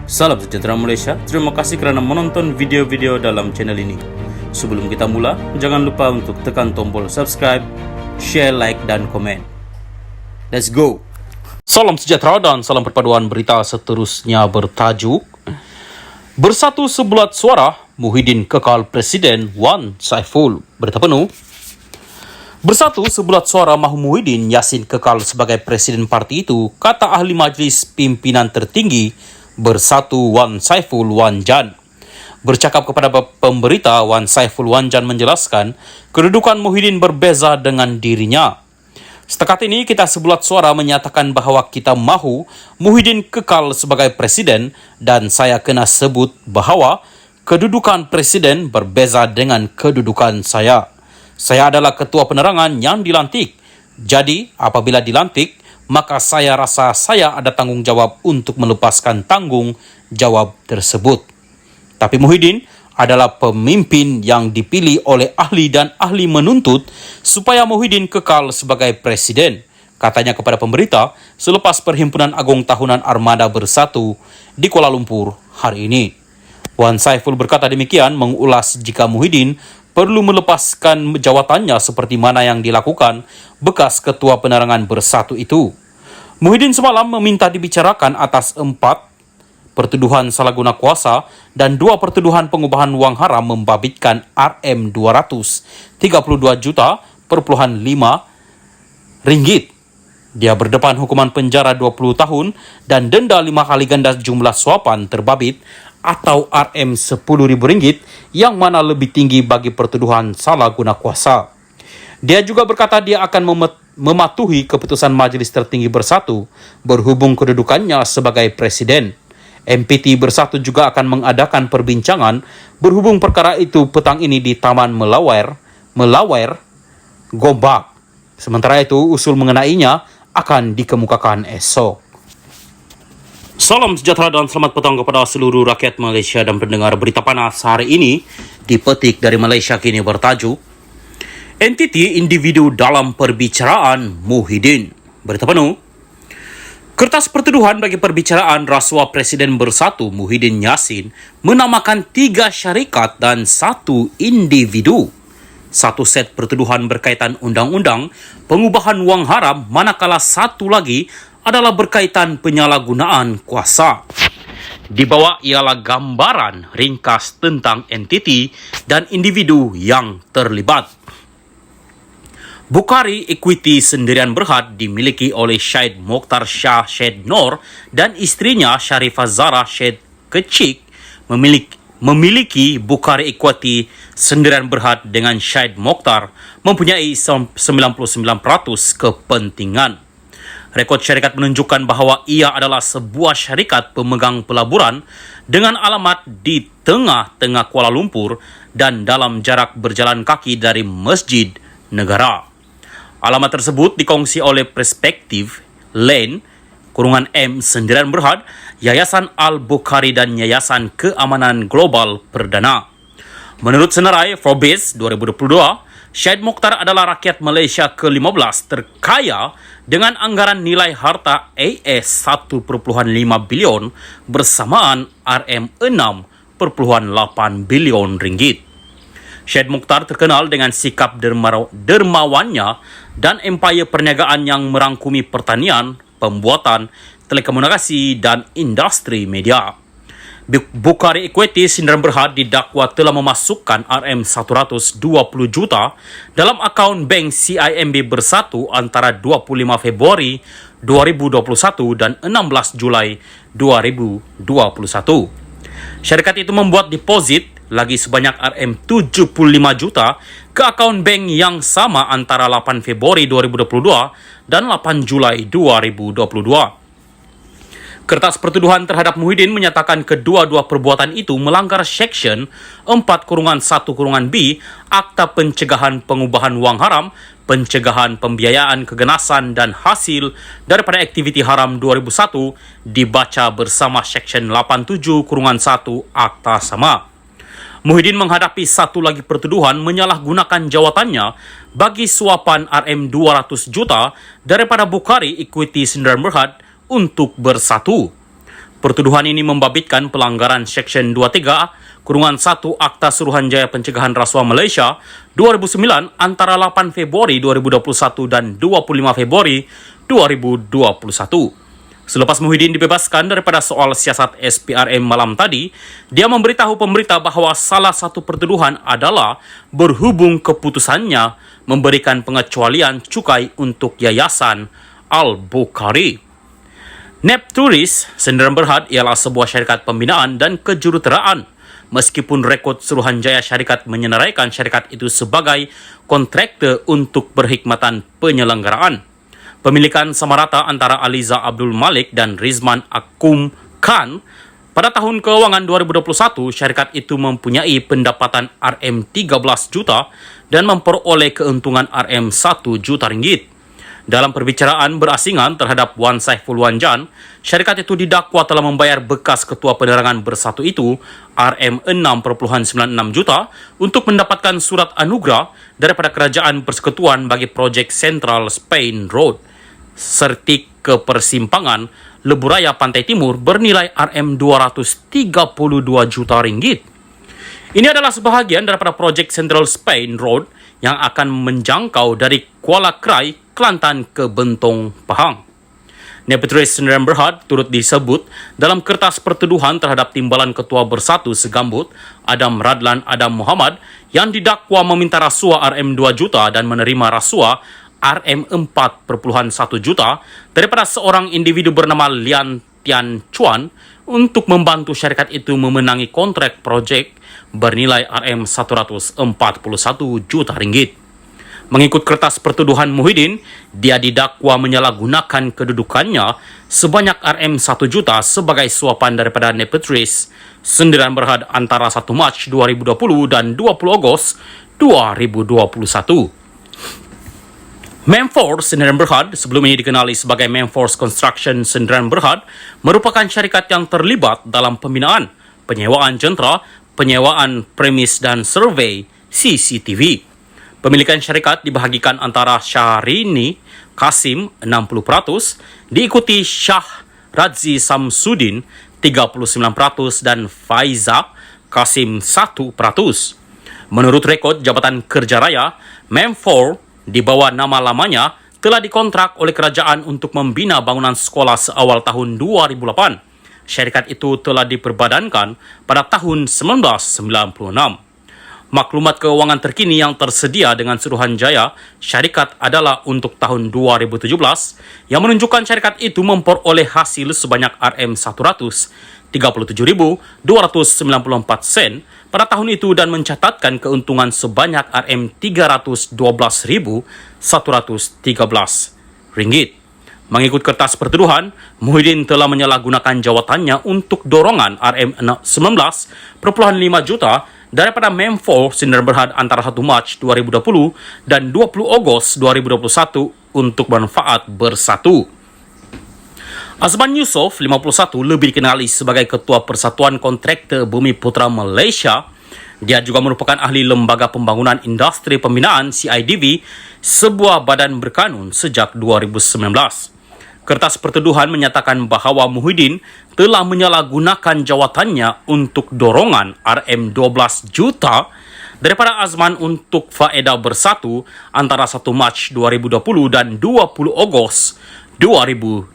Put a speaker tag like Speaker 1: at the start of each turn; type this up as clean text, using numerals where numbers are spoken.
Speaker 1: Salam sejahtera Malaysia, terima kasih kerana menonton video-video dalam channel ini. Sebelum kita mula, jangan lupa untuk tekan tombol subscribe, share, like, dan komen. Let's go! Salam sejahtera dan salam perpaduan berita seterusnya bertajuk Bersatu Sebulat Suara, Muhyiddin kekal Presiden Wan Saiful. Berita penuh. Bersatu sebulat suara mahu Muhyiddin Yassin kekal sebagai Presiden parti itu, kata ahli Majlis Pimpinan Tertinggi Bersatu Wan Saiful Wanjan. Bercakap kepada pemberita, Wan Saiful Wanjan menjelaskan kedudukan Muhyiddin berbeza dengan dirinya. Setakat ini kita sebulat suara menyatakan bahawa kita mahu Muhyiddin kekal sebagai Presiden dan saya kena sebut bahawa kedudukan Presiden berbeza dengan kedudukan saya. Saya adalah Ketua Penerangan yang dilantik. Jadi apabila dilantik, maka saya rasa saya ada tanggungjawab untuk melepaskan tanggung jawab tersebut. Tapi Muhyiddin adalah pemimpin yang dipilih oleh ahli dan ahli menuntut supaya Muhyiddin kekal sebagai Presiden, katanya kepada pemberita selepas Perhimpunan Agung Tahunan Armada Bersatu di Kuala Lumpur hari ini. Wan Saiful berkata demikian mengulas jika Muhyiddin perlu melepaskan jawatannya seperti mana yang dilakukan bekas Ketua Penerangan Bersatu itu. Muhyiddin semalam meminta dibicarakan atas 4 pertuduhan salah guna kuasa dan 2 pertuduhan pengubahan wang haram membabitkan RM232.5 juta ringgit. Dia berdepan hukuman penjara 20 tahun dan denda 5 kali ganda jumlah suapan terbabit atau RM10.000 yang mana lebih tinggi bagi pertuduhan salah guna kuasa. Dia juga berkata dia akan mematuhi keputusan Majlis Tertinggi Bersatu berhubung kedudukannya sebagai Presiden. MPT Bersatu juga akan mengadakan perbincangan berhubung perkara itu petang ini di Taman Melawer, Gombak. Sementara itu, usul mengenainya akan dikemukakan esok. Salam sejahtera dan selamat petang kepada seluruh rakyat Malaysia dan pendengar berita panas hari ini. Dipetik dari Malaysia Kini bertajuk Entiti individu dalam perbicaraan Muhyiddin. Berita penuh. Kertas pertuduhan bagi perbicaraan rasuah Presiden Bersatu Muhyiddin Yassin menamakan 3 syarikat dan 1 individu. 1 set pertuduhan berkaitan undang-undang pengubahan wang haram, manakala 1 lagi adalah berkaitan penyalahgunaan kuasa. Di bawah ialah gambaran ringkas tentang entiti dan individu yang terlibat. Bukhari Equity Sendirian Berhad dimiliki oleh Syed Mokhtar Shah Syed Nor dan isterinya Sharifah Zara Syed Kecik. Memiliki Bukhari Equity Sendirian Berhad dengan Syed Mokhtar mempunyai 99% kepentingan. Rekod syarikat menunjukkan bahawa ia adalah sebuah syarikat pemegang pelaburan dengan alamat di tengah-tengah Kuala Lumpur dan dalam jarak berjalan kaki dari Masjid Negara. Alamat tersebut dikongsi oleh Perspektif Lane (M) Sendirian Berhad, Yayasan Al-Bukhari dan Yayasan Keamanan Global Perdana. Menurut senarai Forbes 2022, Syed Mokhtar adalah rakyat Malaysia ke-15 terkaya dengan anggaran nilai harta AS 1.5 bilion bersamaan RM6.8 bilion ringgit. Syed Mokhtar terkenal dengan sikap dermawannya dan empayar perniagaan yang merangkumi pertanian, pembuatan, telekomunikasi dan industri media. Bukhari Equity Sendirian Berhad didakwa telah memasukkan RM120 juta dalam akaun bank CIMB Bersatu antara 25 Februari 2021 dan 16 Julai 2021. Syarikat itu membuat deposit lagi sebanyak RM75 juta ke akaun bank yang sama antara 8 Februari 2022 dan 8 Julai 2022. Kertas pertuduhan terhadap Muhyiddin menyatakan kedua-dua perbuatan itu melanggar Seksyen 4-1-B Akta Pencegahan Pengubahan Wang Haram, Pencegahan Pembiayaan Keganasan dan Hasil daripada Aktiviti Haram 2001 dibaca bersama Seksyen 87-1 Akta sama. Muhyiddin menghadapi 1 lagi pertuduhan menyalahgunakan jawatannya bagi suapan RM200 juta daripada Bukhari Equity Sendirian Berhad untuk Bersatu. Pertuduhan ini membabitkan pelanggaran Seksyen 23A-1 Akta Suruhanjaya Pencegahan Rasuah Malaysia 2009 antara 8 Februari 2021 dan 25 Februari 2021. Selepas Muhyiddin dibebaskan daripada soal siasat SPRM malam tadi, dia memberitahu pemberita bahawa salah satu pertuduhan adalah berhubung keputusannya memberikan pengecualian cukai untuk Yayasan Al-Bukhari. Nepturis Sdn Bhd ialah sebuah syarikat pembinaan dan kejuruteraan. Meskipun rekod Suruhanjaya Syarikat menyenaraikan syarikat itu sebagai kontraktor untuk berkhidmatan penyelenggaraan. Pemilikan sama rata antara Aliza Abdul Malik dan Rizman Akum Khan pada tahun kewangan 2021, syarikat itu mempunyai pendapatan RM13 juta dan memperoleh keuntungan RM1 juta ringgit. Dalam perbicaraan berasingan terhadap Wan Saiful Wanjan, syarikat itu didakwa telah membayar bekas ketua penerangan bersatu itu RM6.96 juta untuk mendapatkan surat anugerah daripada Kerajaan Persekutuan bagi projek Central Spain Road, sertik ke persimpangan Leburaya Pantai Timur bernilai RM232 juta ringgit. Ini adalah sebahagian daripada projek Central Spain Road yang akan menjangkau dari Kuala Krai, Kelantan ke Bentong, Pahang. Nepturis Sdn Bhd turut disebut dalam kertas pertuduhan terhadap timbalan Ketua Bersatu Segambut, Adam Radlan Adam Muhammad, yang didakwa meminta rasuah RM2 juta dan menerima rasuah RM4.1 juta daripada seorang individu bernama Lian Tian Chuan untuk membantu syarikat itu memenangi kontrak projek bernilai RM141 juta ringgit. Mengikut kertas pertuduhan Muhyiddin, dia didakwa menyalahgunakan kedudukannya sebanyak RM1 juta sebagai suapan daripada Nepturis Sdn Bhd antara 1 Mac 2020 dan 20 Ogos 2021. Memforce Sdn Bhd, sebelum ini dikenali sebagai Memforce Construction Sdn Bhd, merupakan syarikat yang terlibat dalam pembinaan, penyewaan jentera, penyewaan premis dan survei CCTV. Pemilikan syarikat dibahagikan antara Syahrini Kasim 60%, diikuti Syah Radzi Samsudin 39% dan Faiza Kasim 1%. Menurut rekod Jabatan Kerja Raya, Mem4 di bawah nama lamanya telah dikontrak oleh kerajaan untuk membina bangunan sekolah seawal tahun 2008. Syarikat itu telah diperbadankan pada tahun 1996. Maklumat keuangan terkini yang tersedia dengan Suruhanjaya Syarikat adalah untuk tahun 2017 yang menunjukkan syarikat itu memperoleh hasil sebanyak RM137.294 sen pada tahun itu dan mencatatkan keuntungan sebanyak RM312.113 ringgit. Mengikut kertas pertuduhan, Muhyiddin telah menyalahgunakan jawatannya untuk dorongan RM19.5 juta daripada Mem4 Sdn Bhd antara 1 Mac 2020 dan 20 Ogos 2021 untuk manfaat bersatu. Azman Yusof, 51, lebih dikenali sebagai Ketua Persatuan Kontraktor Bumi Putra Malaysia. Dia juga merupakan ahli Lembaga Pembangunan Industri Pembinaan CIDV, sebuah badan berkanun sejak 2019. Kertas pertuduhan menyatakan bahawa Muhyiddin telah menyalahgunakan jawatannya untuk dorongan RM12 juta daripada Azman untuk faedah bersatu antara 1 Mac 2020 dan 20 Ogos 2021.